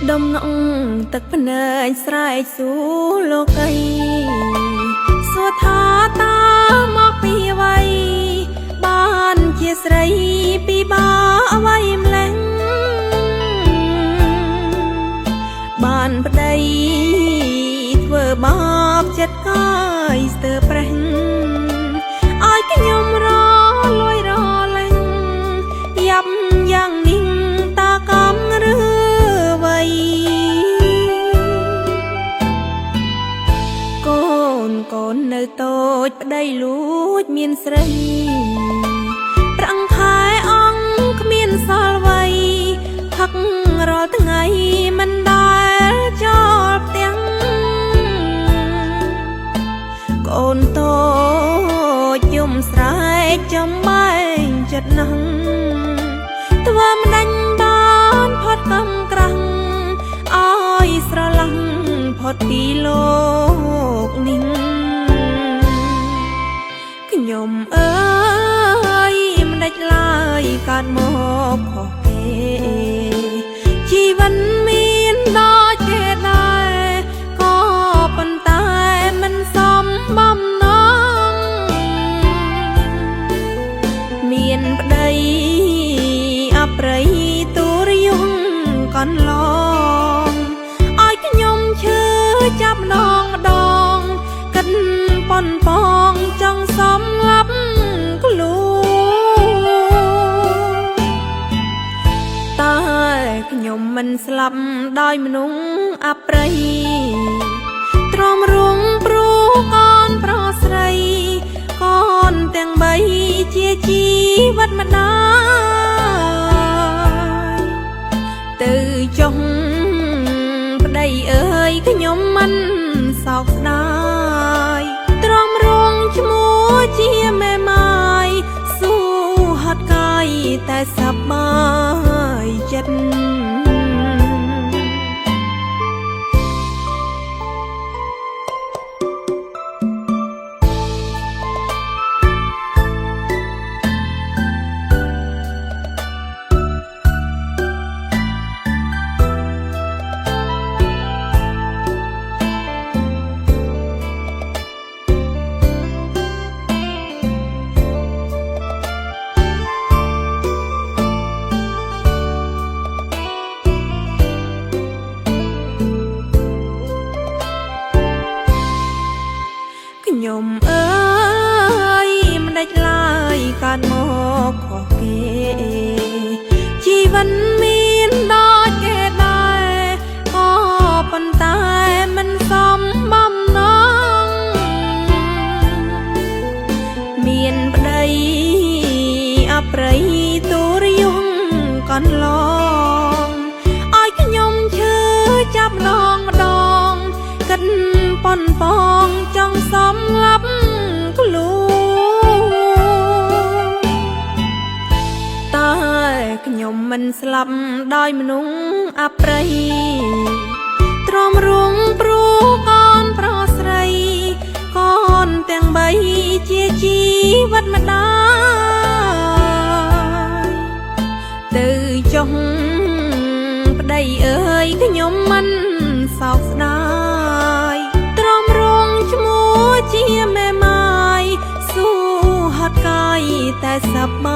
ដុំងទឹកភ្នែកស្រែកសួរលោកីសួរថាតើមកពីអ្វីបានជាស្រីពីបាអ្វីម្លេះបានប្តីធ្វើបាបចិត្តកាយស្ទើរប្រេះឲ្យខ្ញុំរលួយរលែងយ៉ាប់យ៉ាងនេះតើកំឬអ្វីកូននៅតូចប្តីលួចមានស្រីប្រាំងខែអង្គគ្មានសល់អ្វីផឹករាល់ថ្ងៃមិនដែលចោលផ្ទាំងកូនតូចយំស្រែកចំបែងចិត្តណាស់ធ្វើមិនដាញ់បានផុតកំក្រាំងឲ្យស្រឡះផុតពីលោកនេះខ្ញុំអើយមិនដាច់ឡើយកើតមកខុសគេជីវិតមានដល់គេដែរក៏ប៉ុន្តែមិនសមបំណងមានប្តីអប្រិយទូរយងកន្លងឲ្យខ្ញុំឈឺចាប់ម្ដងកិនប៉ុនបងចង់សំឡាប់ខ្លួនតែខ្ញុំមិនស្លាប់ដោយមនុស្សអប្រិយទ្រាំរួងព្រោះកូនប្រុសស្រីកូនទាំងបីជាជីវិតម្ដាយទៅចុះប្តីអើយខ្ញុំមិនសោកស្ដាយទ្រាំរួងឈ្មោះជាមេម៉ាយស៊ូហត់កាយតែសប្បាយចិត្តខ្ញុំអើយមិនដាច់ឡើយកើតមកខុសគេជីវិតមានដល់គេដែរក៏ប៉ុន្តែមិនសមបំណងមានប្តីអប្រិយទូរយងកន្លងឲ្យខ្ញុំឈឺចាប់ម្ដងកិនប៉ុនបងចង់សំឡាប់ខ្លួនតែខ្ញុំមិនស្លាប់ដោយមនុស្សអប្រិយទ្រាំរួងព្រោះកូនប្រុសស្រីកូនទាំងបីជាជីវិតម្ដាយទៅចុះប្តីអើយខ្ញុំមិនសោកស្ដាយទ្រាំរួងឈ្មោះជាមេម៉ាយស៊ូហត់កាយតែសប្ប